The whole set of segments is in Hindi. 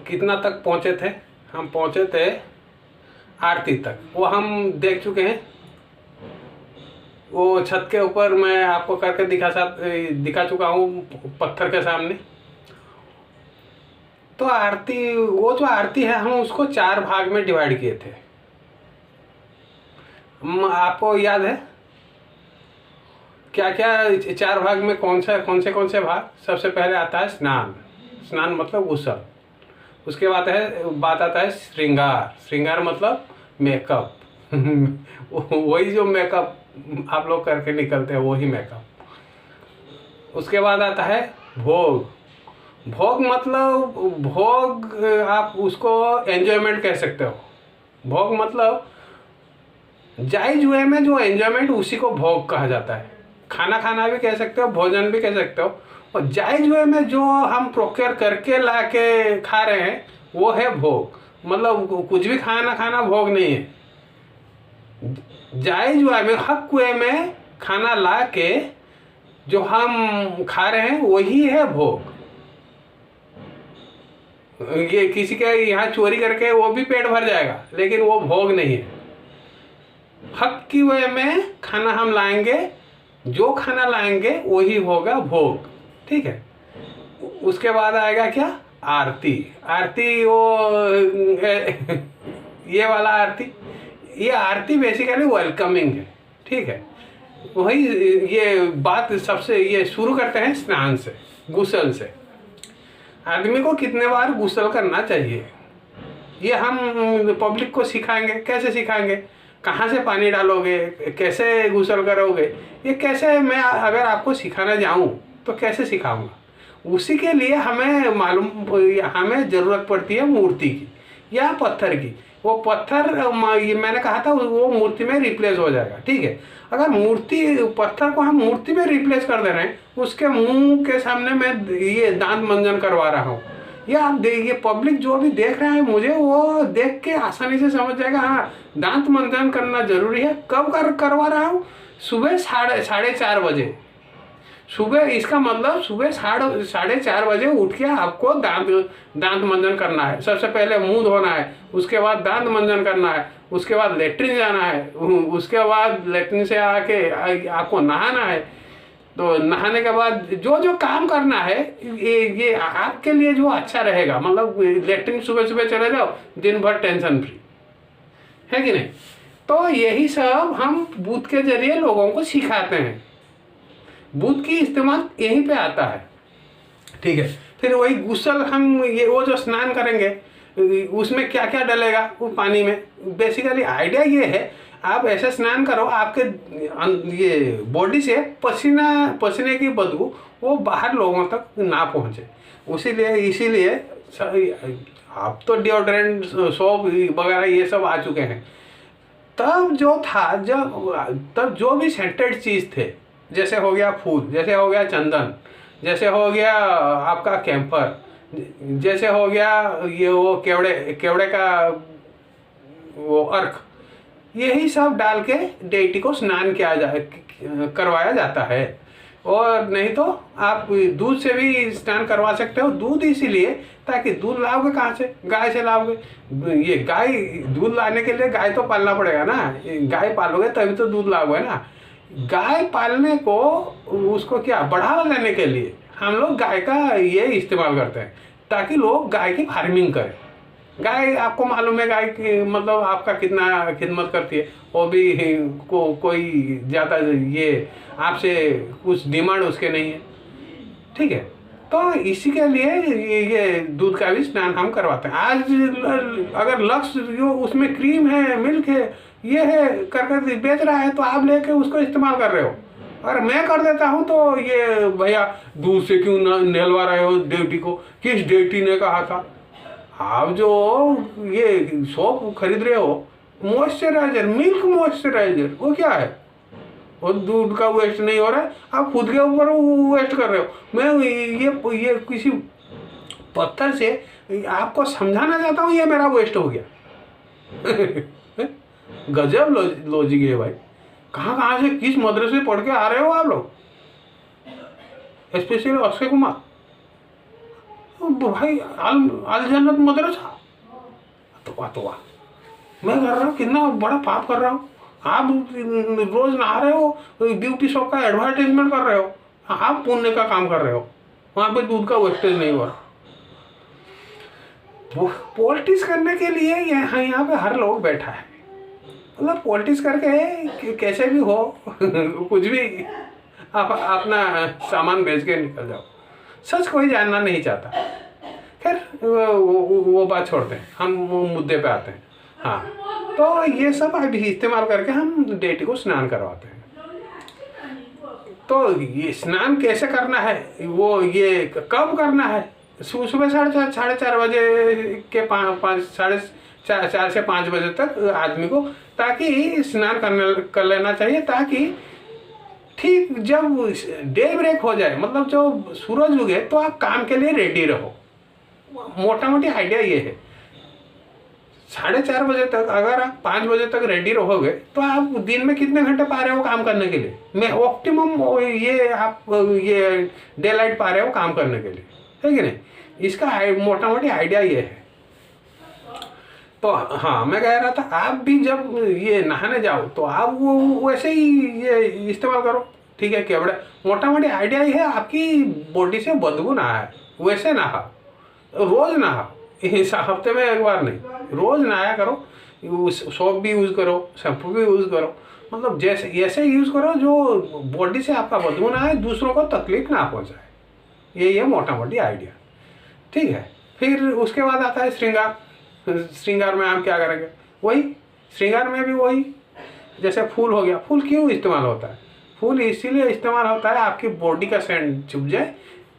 कितना तक पहुँचे थे? हम पहुँचे थे आरती तक, वो हम देख चुके हैं। वो छत के ऊपर मैं आपको करके दिखा चुका हूँ पत्थर के सामने। तो आरती, वो जो आरती है हम उसको 4 भाग में डिवाइड किए थे। आपको याद है क्या क्या 4 भाग में? कौन से भाग? सबसे पहले आता है स्नान। स्नान मतलब गुसल। उसके बाद बात आता है श्रृंगार मतलब मेकअप। वही जो मेकअप आप लोग करके निकलते हैं, वही मेकअप। उसके बाद आता है भोग। भोग मतलब भोग, आप उसको एंजॉयमेंट कह सकते हो। भोग मतलब जायज वे में जो एंजॉयमेंट, उसी को भोग कहा जाता है। खाना खाना भी कह सकते हो, भोजन भी कह सकते हो। और जायज वे में जो हम प्रोक्योर करके ला के खा रहे हैं, वो है भोग। मतलब कुछ भी खाना भोग नहीं है। जायज वे में, हक वे में खाना ला के जो हम खा रहे हैं, वही है भोग। ये किसी के यहाँ चोरी करके वो भी पेट भर जाएगा, लेकिन वो भोग नहीं है। हक की वे में खाना हम लाएंगे, जो खाना लाएंगे वही होगा भोग। ठीक है। उसके बाद आएगा क्या? आरती। आरती वो ये वाला आरती, ये आरती बेसिकली वेलकमिंग है। ठीक है। वही ये बात सबसे, ये शुरू करते हैं स्नान से, गुसल से। आदमी को कितने बार गुसल करना चाहिए, ये हम पब्लिक को सिखाएंगे। कैसे सिखाएंगे? कहाँ से पानी डालोगे, कैसे गुसल करोगे, ये कैसे मैं अगर आपको सिखाना जाऊँ तो कैसे सिखाऊंगा? उसी के लिए हमें ज़रूरत पड़ती है मूर्ति की या पत्थर की। वो पत्थर मैंने कहा था वो मूर्ति में रिप्लेस हो जाएगा। ठीक है। अगर पत्थर को हम मूर्ति में रिप्लेस कर दे रहे हैं, उसके मुंह के सामने मैं ये दांत मंजन करवा रहा हूँ, या आप देखिए पब्लिक जो भी देख रहा है मुझे, वो देख के आसानी से समझ जाएगा हाँ दांत मंजन करना जरूरी है। कब करवा रहा हूँ? सुबह 4:30 बजे। सुबह, इसका मतलब सुबह 4:30 बजे उठ के आपको दांत मंजन करना है। सबसे पहले मुंह धोना है, उसके बाद दांत मंजन करना है, उसके बाद लेट्रिन जाना है, उसके बाद लेट्रिन से आके आपको नहाना है। तो नहाने के बाद जो जो काम करना है, ये आपके लिए जो अच्छा रहेगा। मतलब लेट्रिन सुबह सुबह चले जाओ, दिन भर टेंशन फ्री, है कि नहीं? तो यही सब हम बूथ के जरिए लोगों को सिखाते हैं। बूथ की इस्तेमाल यहीं पे आता है। ठीक है। फिर वही गुसल, हम ये वो जो स्नान करेंगे, उसमें क्या क्या डलेगा वो पानी में? बेसिकली आइडिया ये है, आप ऐसे स्नान करो आपके ये बॉडी से पसीने की बदबू वो बाहर लोगों तक ना पहुंचे। इसीलिए आप तो डिओड्रेंट, सोप वगैरह ये सब आ चुके हैं। तब जो भी सेंटेड चीज़ थे, जैसे हो गया फूल, जैसे हो गया चंदन, जैसे हो गया आपका कैंपर, जैसे हो गया ये वो केवड़े का वो अर्क, यही सब डाल के डेटी को स्नान करवाया जाता है। और नहीं तो आप दूध से भी स्नान करवा सकते हो। दूध इसीलिए ताकि दूध लाओगे कहाँ से? गाय से लाओगे। ये गाय, दूध लाने के लिए गाय तो पालना पड़ेगा ना। गाय पालोगे तभी तो दूध लाओगे ना। गाय पालने को, उसको क्या बढ़ावा देने के लिए हम लोग गाय का ये इस्तेमाल करते हैं, ताकि लोग गाय की फार्मिंग करें। गाय, आपको मालूम है गाय की मतलब आपका कितना खिदमत करती है। वो भी कोई ज़्यादा ये आपसे कुछ डिमांड उसके नहीं है। ठीक है। तो इसी के लिए ये दूध का भी स्नान हम करवाते हैं। आज अगर लक्ष्य जो उसमें क्रीम है, मिल्क है, ये है करके बेच रहा है, तो आप लेके उसको इस्तेमाल कर रहे हो। अगर मैं कर देता हूँ तो ये भैया दूध से क्यों नहलवा रहे हो डेटी को? किस डेटी ने कहा था? आप जो ये सोप खरीद रहे हो, मॉइस्चराइजर, मिल्क मॉइस्चराइजर, वो क्या है? वो दूध का वेस्ट नहीं हो रहा है, आप खुद के ऊपर वेस्ट कर रहे हो। मैं ये किसी पत्थर से आपको समझाना चाहता हूँ, ये मेरा वेस्ट हो गया। गजब लॉजिक है भाई। कहाँ से किस मदरसे पढ़ के आ रहे हो आप लोग? स्पेशली अक्षय कुमार, भाई अल जन्नत मदरसा, तो वाह, मैं कर रहा हूँ कितना बड़ा पाप कर रहा हूँ। आप रोज नहा रहे हो, ब्यूटी शॉप का एडवर्टाइजमेंट कर रहे हो, आप पुण्य का काम कर रहे हो, वहां पे दूध का वेस्टेज नहीं हो रहा। पॉलिटिक्स करने के लिए यहाँ पे हर लोग बैठा है, मतलब पॉलिटिक्स करके कैसे भी हो कुछ भी आप अपना सामान बेच के निकल जाओ। सच कोई जानना नहीं चाहता। खैर वो बात छोड़ते हैं, हम मुद्दे पे आते हैं। हाँ, तो ये सब अभी इस्तेमाल करके हम डेटी को स्नान करवाते हैं। तो ये स्नान कैसे करना है, वो ये कब करना है, सुबह 4:30 बजे के 4 से 5 बजे तक आदमी को, ताकि स्नान कर लेना चाहिए, ताकि ठीक जब डे ब्रेक हो जाए, मतलब जो सूरज उगे, तो आप काम के लिए रेडी रहो। मोटा मोटी आइडिया ये है। 4:30 बजे तक अगर आप 5 बजे तक रेडी रहोगे, तो आप दिन में कितने घंटे पा रहे हो काम करने के लिए, मैं ऑप्टिमम ये आप ये डे लाइट पा रहे हो काम करने के लिए, है कि नहीं। इसका मोटा मोटी आइडिया ये है। तो हाँ, मैं कह रहा था, आप भी जब ये नहाने जाओ तो आप वो वैसे ही ये इस्तेमाल करो, ठीक है। क्या बड़ा मोटा मोटी आइडिया ये है, आपकी बॉडी से बदबू ना आए, वैसे नहा, रोज नहा, हफ्ते में एक बार नहीं, रोज नहाया करो। सोप भी यूज़ करो, शैम्पू भी यूज़ करो, मतलब जैसे ऐसे यूज़ करो जो बॉडी से आपका बदबू ना आए, दूसरों को तकलीफ ना पहुँचाए। ये मोटा मोटी आइडिया, ठीक है। फिर उसके बाद आता है श्रृंगार। श्रृंगार में हम क्या करेंगे, वही श्रृंगार में भी वही, जैसे फूल हो गया। फूल क्यों इस्तेमाल होता है, फूल इसीलिए इस्तेमाल होता है आपकी बॉडी का सेंट चुभ जाए।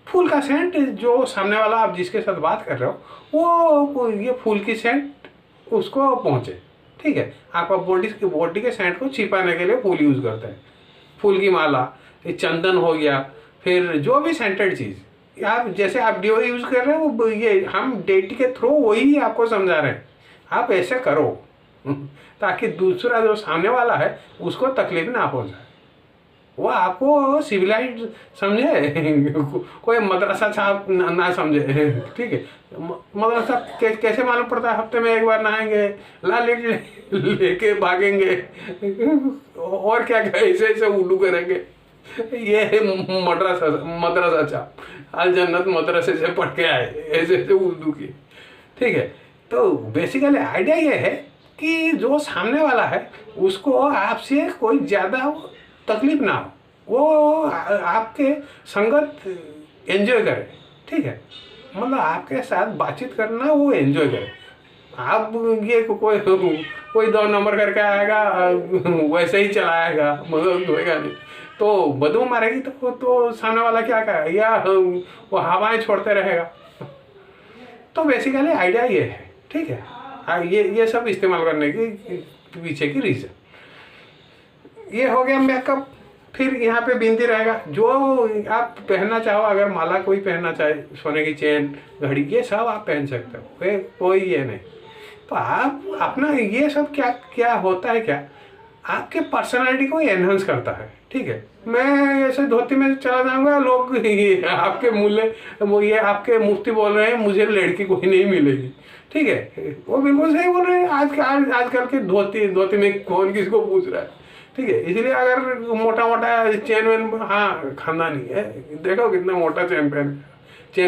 फूल का सेंट जो सामने वाला आप जिसके साथ बात कर रहे हो, वो ये फूल की सेंट उसको पहुँचे, ठीक है। आपका बॉडी के सेंट को छिपाने के लिए फूल यूज़ करते हैं। फूल की माला, चंदन हो गया, फिर जो भी सेंटेड चीज़ आप, जैसे आप डिओ यूज़ कर रहे हो, वो ये हम डेटी के थ्रू वही आपको समझा रहे हैं, आप ऐसे करो ताकि दूसरा जो सामने वाला है उसको तकलीफ ना पहुँचाए, वो आपको सिविलाइज समझे, कोई मदरसा छाप ना समझे, ठीक है। मदरसा कैसे मालूम पड़ता है, हफ्ते में एक बार नहाएंगे, लालिट लेके भागेंगे और क्या क्या ऐसे ऐसे उल्लू करेंगे। ये है मदरसा छाप, अल जन्नत मदरसे से पढ़ के आए, ऐसे ऐसे उर्दू की, ठीक है। तो बेसिकली आइडिया ये है कि जो सामने वाला है उसको आपसे कोई ज़्यादा तकलीफ ना हो, वो आपके संगत एंजॉय करे, ठीक है। मतलब आपके साथ बातचीत करना वो एंजॉय करे। आप ये कोई 2 नंबर करके आएगा, वैसे ही चलाएगा, मगर धोएगा नहीं, तो बदबू मारेगी तो सामने वाला क्या करेगा, या वो हवाएं छोड़ते रहेगा। तो बेसिकली आइडिया ये है, ठीक है। ये सब इस्तेमाल करने की पीछे की रीज़न ये हो गया मेकअप। फिर यहाँ पे बिंदी रहेगा, जो आप पहनना चाहो, अगर माला कोई पहनना चाहे, सोने की चेन, घड़ी, ये सब आप पहन सकते हो, कोई ये नहीं। तो आप अपना ये सब क्या क्या होता है, क्या आपके पर्सनालिटी को एनहांस करता है, ठीक है। मैं ऐसे धोती में चला जाऊंगा, लोग आपके मूल्य वो ये आपके मुफ्ती बोल रहे हैं, मुझे लड़की कोई नहीं मिलेगी, ठीक है। वो बिल्कुल सही बोल रहे हैं। आजकल के धोती में कौन किसको पूछ रहा है, ठीक है। इसलिए अगर मोटा मोटा चेन वेन, हाँ खानदानी है, देखो कितना मोटा चेन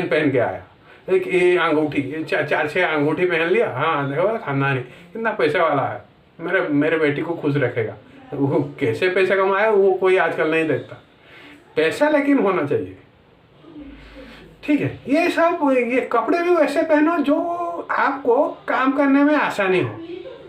पहन के आया, एक ये अंगूठी, 4-6 अंगूठी पहन लिया, हाँ देखो खानदानी, कितना पैसे वाला है, मेरे बेटी को खुश रखेगा। वो कैसे पैसे कमाए वो कोई आजकल नहीं देखता, पैसा लेकिन होना चाहिए, ठीक है। ये सब, ये कपड़े भी वैसे पहनो जो आपको काम करने में आसानी हो।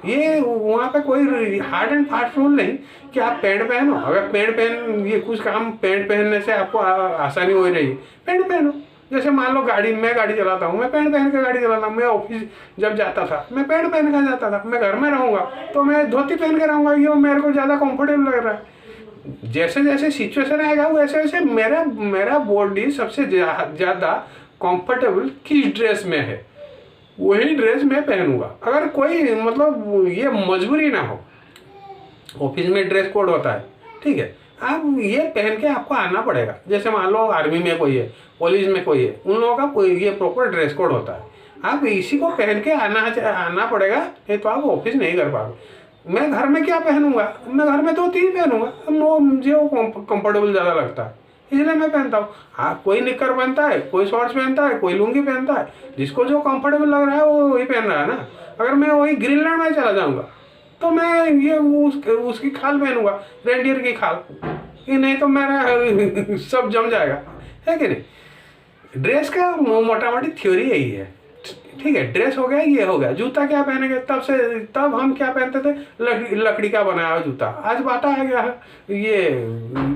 ये वहाँ पे कोई हार्ड एंड फास्ट रूल नहीं कि आप पैंट पहनो, अगर पैंट ये कुछ काम पैंट पहनने से आपको आसानी हो रही है, पैंट पहनो। जैसे मान लो मैं गाड़ी चलाता हूँ, मैं पैंट पहन के गाड़ी चलाता हूँ। मैं ऑफिस जब जाता था मैं पैंट पहन के जाता था, मैं घर में रहूँगा तो मैं धोती पहन के रहूँगा, ये मेरे को ज़्यादा कंफर्टेबल लग रहा है। जैसे जैसे सिचुएशन आएगा वैसे वैसे मेरा बॉडी सबसे ज़्यादा कंफर्टेबल किस ड्रेस में है, वही ड्रेस मैं पहनूंगा। अगर कोई मतलब ये मजबूरी ना हो, ऑफिस में ड्रेस कोड होता है, ठीक है, आप ये पहन के आपको आना पड़ेगा। जैसे मान लो आर्मी में कोई है, पुलिस में कोई है, उन लोगों का ये प्रॉपर ड्रेस कोड होता है। आप इसी को पहन के आना पड़ेगा, नहीं तो आप ऑफिस नहीं कर पाओगे। मैं घर में क्या पहनूंगा, मैं घर में 2-3 पहनूंगा, मुझे वो कंफर्टेबल ज़्यादा लगता है, इसलिए मैं पहनता हूँ। हाँ, कोई निक्कर पहनता है, कोई शॉर्ट्स पहनता है, कोई लुंगी पहनता है, जिसको जो कंफर्टेबल लग रहा है वो वही पहन रहा है ना। अगर मैं वही ग्रीनलैंड में चला जाऊँगा तो मैं ये उसकी खाल पहनूंगा, रेंडियर की खाल, ये नहीं तो मेरा सब जम जाएगा, है कि नहीं। ड्रेस का मोटा मोटी थ्योरी यही है, ठीक है। ड्रेस हो गया, ये हो गया। जूता क्या पहनेंगे, तब हम क्या पहनते थे, लकड़ी का बनाया हुआ जूता। आज बाटा आ गया, ये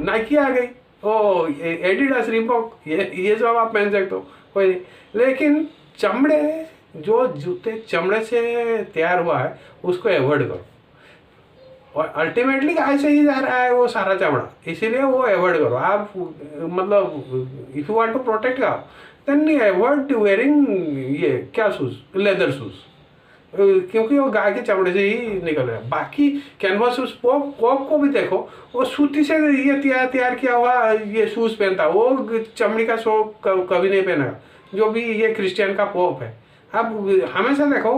नाइकी आ गई, ओ एडिडास, रीबॉक, ये सब आप पहन सकते हो, कोई नहीं। लेकिन चमड़े, जो जूते चमड़े से तैयार हुआ है उसको अवॉइड करो। और अल्टीमेटली ऐसे ही जा रहा है वो सारा चमड़ा, इसीलिए वो अवॉइड करो आप। मतलब if you want to protect का, देन अवॉइड वेयरिंग ये क्या शूज, लेदर शूज, क्योंकि वो गाय के चमड़े से ही निकल रहा है। बाकी कैनवास शूज, पॉप को भी देखो, वो सूती से ये तैयार किया हुआ ये शूज पहनता है, वो चमड़ी का शो कभी नहीं पहनेगा। जो भी ये क्रिश्चियन का पॉप है, आप हमेशा देखो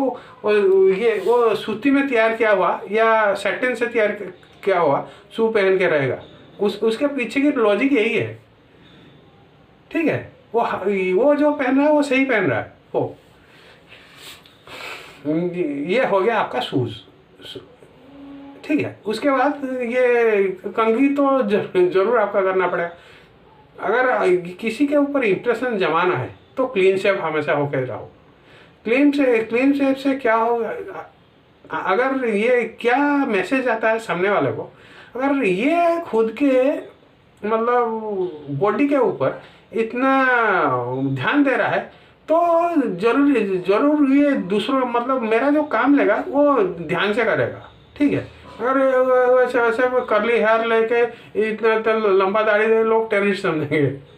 वो सूती में तैयार किया हुआ या सैटिन से तैयार किया हुआ शू पहन के रहेगा। उसके पीछे की लॉजिक यही है, ठीक है। वो जो पहन रहा है वो सही पहन रहा है। वो ये हो गया आपका शूज, ठीक है। उसके बाद ये कंघी तो जरूर आपका करना पड़ेगा। अगर किसी के ऊपर इंप्रेशन जमाना है तो क्लीन शेव हमेशा होकर रहो। क्लीन शेव से क्या होगा, अगर ये क्या मैसेज आता है सामने वाले को, अगर ये खुद के मतलब बॉडी के ऊपर इतना ध्यान दे रहा है तो जरूर ये दूसरों, मतलब मेरा जो काम लेगा वो ध्यान से करेगा, ठीक है। अगर वैसे कर्ली हेयर लेके इतना लंबा दाढ़ी दे, लोग टेररिस्ट समझेंगे।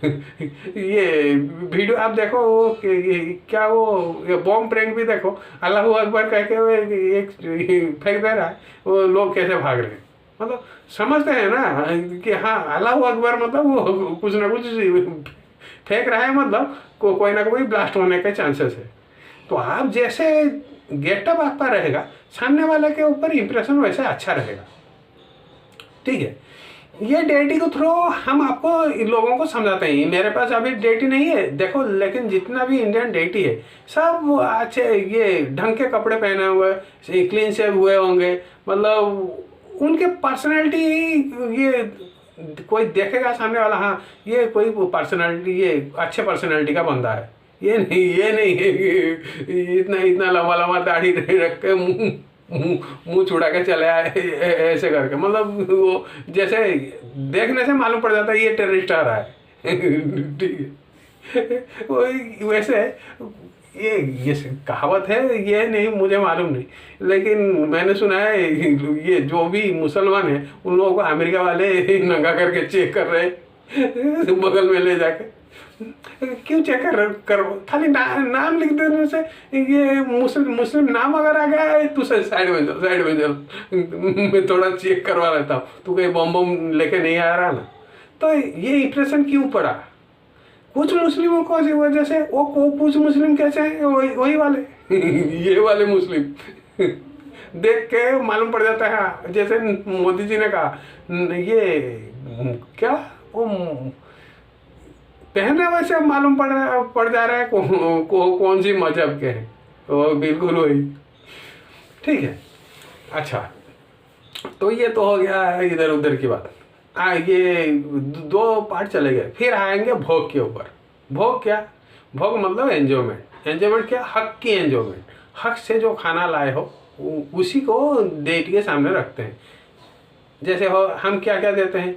ये वीडियो आप देखो, वो क्या वो ये बॉम्ब प्रैंक भी देखो, अल्लाह अकबर कह के वो एक फेंक दे रहा है, वो लोग कैसे भाग रहे हैं। मतलब समझते हैं ना कि हाँ अल्लाह अकबर, मतलब वो कुछ ना कुछ फेंक रहा है, मतलब कोई ना कोई ब्लास्ट होने के चांसेस है। तो आप जैसे गेटअप आपका रहेगा, सामने वाले के ऊपर इंप्रेशन वैसे अच्छा रहेगा, ठीक है। ये डेटी के थ्रू हम आपको लोगों को समझाते हैं। मेरे पास अभी डेटी नहीं है देखो, लेकिन जितना भी इंडियन डेटी है सब अच्छे, ये ढंग के कपड़े पहने हुए, क्लीन शेव हुए होंगे, मतलब उनके पर्सनैलिटी, ये कोई देखेगा सामने वाला, हाँ ये कोई पर्सनैलिटी, ये अच्छे पर्सनैलिटी का बंदा है। ये नहीं है कि इतना लंबा दाढ़ी रख के मुंह छुड़ा के चले आए ऐसे करके, मतलब वो जैसे देखने से मालूम पड़ जाता है ये टेररिस्ट आ रहा है। ठीक है, वो वैसे ये कहावत है, ये नहीं मुझे मालूम नहीं, लेकिन मैंने सुना है ये जो भी मुसलमान है उन लोगों को अमेरिका वाले नंगा करके चेक कर रहे हैं बगल में ले जाके। क्यों चेक कर खाली नाम लिख देने से, ये मुस्लिम नाम अगर आ गया है तो साइड में चल मैं थोड़ा चेक करवा लेता हूँ, तू कहीं बम लेके नहीं आ रहा ना। तो ये इंप्रेशन क्यों पड़ा, कुछ मुस्लिमों को वजह से, वो कुछ मुस्लिम कैसे हैं, वही वाले ये वाले मुस्लिम देख के मालूम पड़ जाता है। जैसे मोदी जी ने कहा ये क्या वो पहने वैसे मालूम पड़ जा रहा है कौन सी मजहब के हैं, तो बिल्कुल वही, ठीक है। अच्छा, तो ये तो हो गया इधर उधर की बात। ये 2 पार्ट चले गए, फिर आएंगे भोग के ऊपर। भोग क्या, भोग मतलब एंजॉयमेंट। एंजॉयमेंट क्या, हक की एंजॉयमेंट। हक से जो खाना लाए हो उसी को डेट के सामने रखते हैं। जैसे हो हम क्या क्या देते हैं,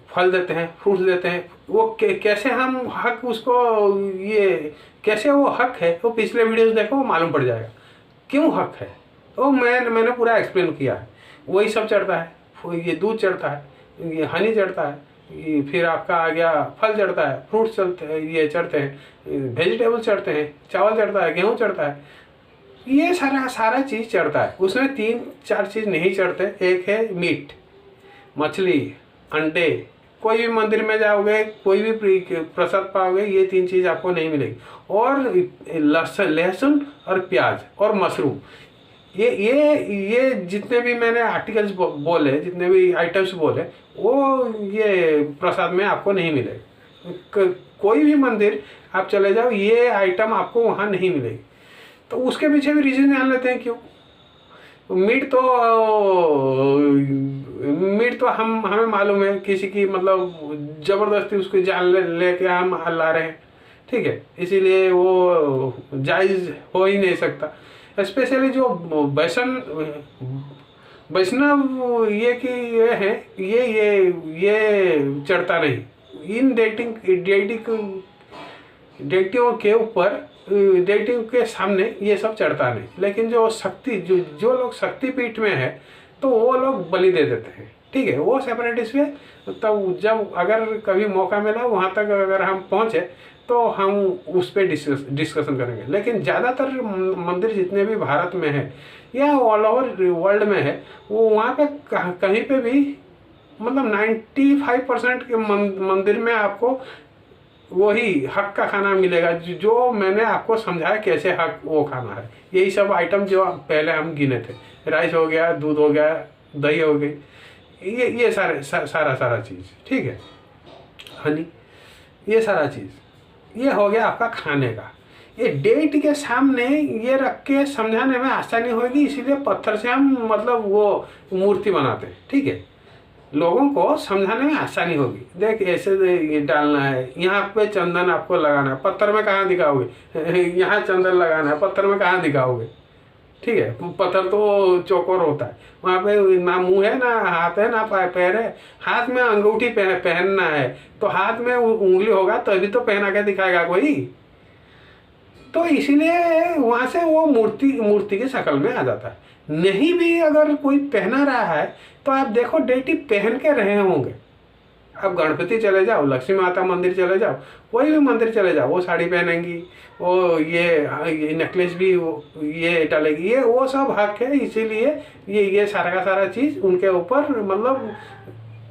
फल देते हैं, फ्रूट्स देते हैं, वो कैसे हम हक उसको, ये कैसे वो हक है, वो पिछले वीडियोस देखो मालूम पड़ जाएगा क्यों हक है। वो मैंने पूरा एक्सप्लेन किया है। वही सब चढ़ता है, ये दूध चढ़ता है, ये हनी चढ़ता है, ये फिर आपका आ गया फल चढ़ता है, फ्रूट्स चलते हैं, ये चढ़ते हैं, वेजिटेबल चढ़ते हैं, चावल चढ़ता है, गेहूँ चढ़ता है, ये सारा चीज़ चढ़ता है। उसमें 3-4 चीज़ नहीं चढ़ते। एक है मीट, मछली, अंडे, कोई भी मंदिर में जाओगे कोई भी प्रसाद पाओगे ये 3 चीज़ आपको नहीं मिलेगी। और लहसुन और प्याज और मशरूम, ये जितने भी मैंने आर्टिकल्स बोले, जितने भी आइटम्स बोले, वो ये प्रसाद में आपको नहीं मिलेगा। कोई भी मंदिर आप चले जाओ ये आइटम आपको वहाँ नहीं मिलेगी। तो उसके पीछे भी रीज़न जान लेते हैं क्यों। मीट तो हमें मालूम है किसी की मतलब ज़बरदस्ती उसको जान लेके हम ला रहे हैं, ठीक है, इसीलिए वो जायज़ हो ही नहीं सकता। स्पेशली जो वैष्णव ये कि ये है, ये चढ़ता नहीं इन डेटियों के ऊपर, डेटिंग के सामने ये सब चढ़ता नहीं। लेकिन जो लोग शक्तिपीठ में है तो वो लोग बलि दे देते हैं, ठीक है, वो सेपरेट इशू है। तब जब अगर कभी मौका मिला वहाँ तक अगर हम पहुँचे तो हम उस पर डिस्कशन करेंगे। लेकिन ज़्यादातर मंदिर जितने भी भारत में है या ऑल ओवर वर्ल्ड में है, वो वहाँ पे कहीं पे भी मतलब 95% के मंदिर में आपको वही हक का खाना मिलेगा जो मैंने आपको समझाया कैसे हक वो खाना है। यही सब आइटम जो पहले हम गिने थे, राइस हो गया, दूध हो गया, दही हो गई, ये सारा चीज़, ठीक है, हनी, ये सारा चीज़ ये हो गया आपका खाने का। ये डेट के सामने ये रख के समझाने में आसानी होगी, इसीलिए पत्थर से हम मतलब वो मूर्ति बनाते हैं, ठीक है, लोगों को समझाने में आसानी होगी। देख ऐसे ये डालना है, यहाँ पे चंदन आपको लगाना है, पत्थर में कहाँ दिखाओगे यहाँ चंदन लगाना है, पत्थर में कहाँ दिखाओगे, ठीक है, पत्थर तो चौकोर होता है, वहाँ पे ना मुंह है, ना हाथ है, ना पैर है। हाथ में अंगूठी पहनना है तो हाथ में उंगली होगा तभी तो पहना के दिखाएगा कोई। तो इसीलिए वहाँ से वो मूर्ति की शक्ल में आ जाता है। नहीं भी अगर कोई पहना रहा है तो आप देखो डेटी पहन के रहे होंगे। आप गणपति चले जाओ, लक्ष्मी माता मंदिर चले जाओ, कोई भी मंदिर चले जाओ, वो साड़ी पहनेंगी, वो ये नेकलेस भी ये डालेगी, ये वो सब हक है। इसीलिए ये सारा का सारा चीज़ उनके ऊपर मतलब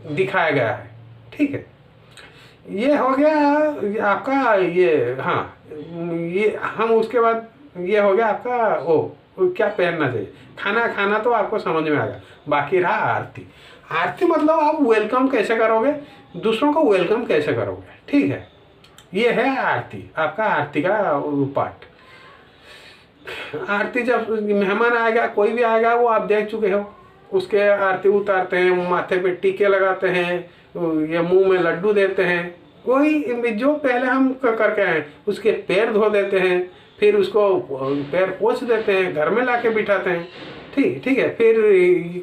दिखाया गया है, ठीक है। ये हो गया आपका ये, हाँ, ये हम उसके बाद ये हो गया आपका वो क्या पहनना चाहिए। खाना तो आपको समझ में आ गया। बाकी रहा आरती मतलब आप वेलकम कैसे करोगे, दूसरों को वेलकम कैसे करोगे, ठीक है, ये है आरती, आपका आरती का पार्ट। आरती जब मेहमान आएगा, कोई भी आएगा, वो आप देख चुके हो, उसके आरती उतारते हैं, माथे पे टीके लगाते हैं, ये मुंह में लड्डू देते हैं, वही जो पहले हम करके आए। उसके पैर धो देते हैं, फिर उसको पैर पोंछ देते हैं, घर में लाके बिठाते हैं, ठीक है। फिर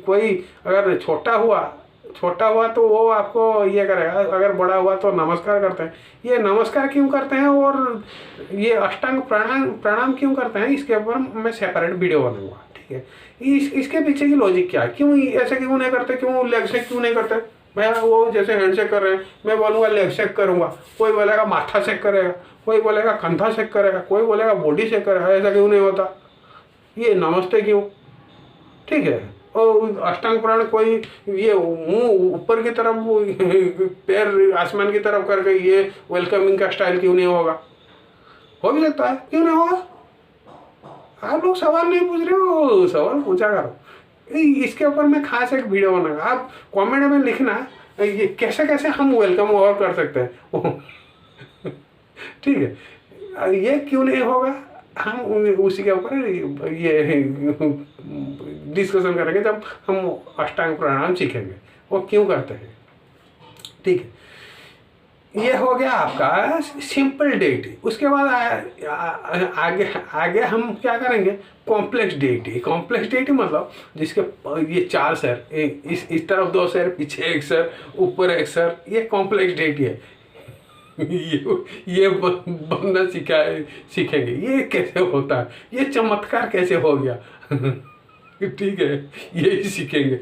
कोई अगर छोटा हुआ तो वो आपको ये करेगा, अगर बड़ा हुआ तो नमस्कार करते हैं। ये नमस्कार क्यों करते हैं और ये अष्टांग प्रणाम क्यों करते हैं, इसके ऊपर मैं सेपरेट वीडियो बनाऊंगा, ठीक है। इसके पीछे की लॉजिक क्या है, क्यों ऐसे क्यों नहीं करते, क्यों लेग शेक क्यों नहीं करते। मैं वो जैसे हैंड शेक कर रहे हैं, मैं बोलूँगा लेग शेक करूँगा, कोई बोलेगा माथा शेक करेगा, कोई बोलेगा कंधा शेक करेगा, कोई बोलेगा बॉडी शेक करेगा, ऐसा क्यों नहीं होता। ये नमस्ते क्यों, ठीक है। और अष्टांग प्राण कोई ये मुंह ऊपर की तरफ, पैर आसमान की तरफ करके ये वेलकमिंग का स्टाइल क्यों नहीं होगा। हो भी सकता है, क्यों नहीं होगा। आप लोग सवाल नहीं पूछ रहे हो, सवाल पूछा करो। इसके ऊपर मैं खास एक वीडियो बनाऊंगा, आप कमेंट में लिखना ये कैसे हम वेलकम और कर सकते हैं ठीक है। ये क्यों नहीं होगा, हम उसी के ऊपर ये डिस्कशन करेंगे जब हम अष्टांग प्राणायाम सीखेंगे, वो क्यों करते हैं, ठीक है। ये हो गया आपका सिंपल डेटी। उसके बाद आगे हम क्या करेंगे, कॉम्प्लेक्स डेटी। कॉम्प्लेक्स डेटी मतलब जिसके ये 4 सर, इस तरफ 2 सर, पीछे 1 सर, ऊपर 1 सर, ये कॉम्प्लेक्स डेटी है ये बनना सीखेंगे। ये कैसे होता है, ये चमत्कार कैसे हो गया ठीक है, यही सीखेंगे।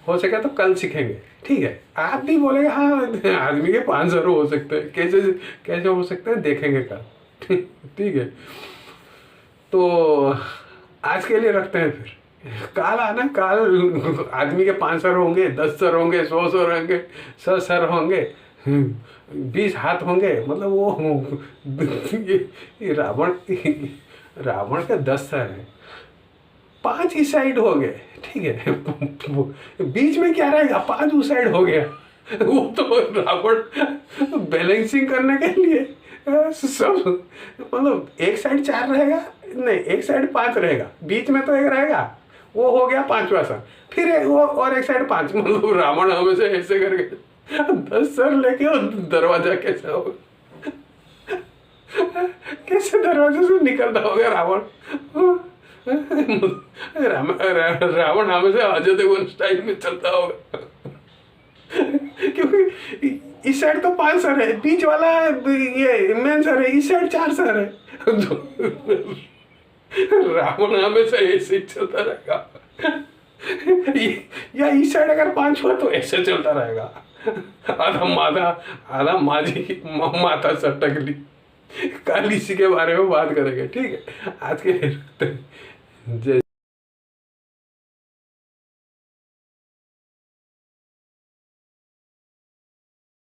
हो सके तो कल सीखेंगे, ठीक है। आप भी बोलेंगे हाँ आदमी के 5 सर हो सकते हैं, कैसे हो सकते हैं, देखेंगे कल ठीक है। तो आज के लिए रखते हैं फिर। काल आना, काल आदमी के 5 सर होंगे, 10 सर होंगे, 100 सर होंगे, 100 सर होंगे, 20 हाथ होंगे, मतलब वो ये रावण के 10 सर हैं, 5 इस साइड हो गए, ठीक है, बीच में क्या रहेगा, 5 उस साइड हो गया। वो तो रावण बैलेंसिंग करने के लिए सब, मतलब एक साइड 4 रहेगा, नहीं एक साइड 5 रहेगा, बीच में तो एक रहेगा, वो हो गया 5वां सर, फिर वो और एक साइड 5, मतलब रावण हमेशा ऐसे करके 10 सर लेके और दरवाजा कैसे होगा, कैसे दरवाजे से निकलता होगा रावण। रावण हमेशा अजय देवगन स्टाइल में चलता होगा, क्योंकि इस साइड तो 5 सर है, बीच वाला ये मेन सर है, इस साइड 4 सर है। रावण हमेशा ऐसे ही चलता रहेगा, या इस साइड अगर 5 हुआ तो ऐसे चलता रहेगा, आधा माझी माता सटकली। कल इसी के बारे में बात करेंगे, ठीक है, आज के जय।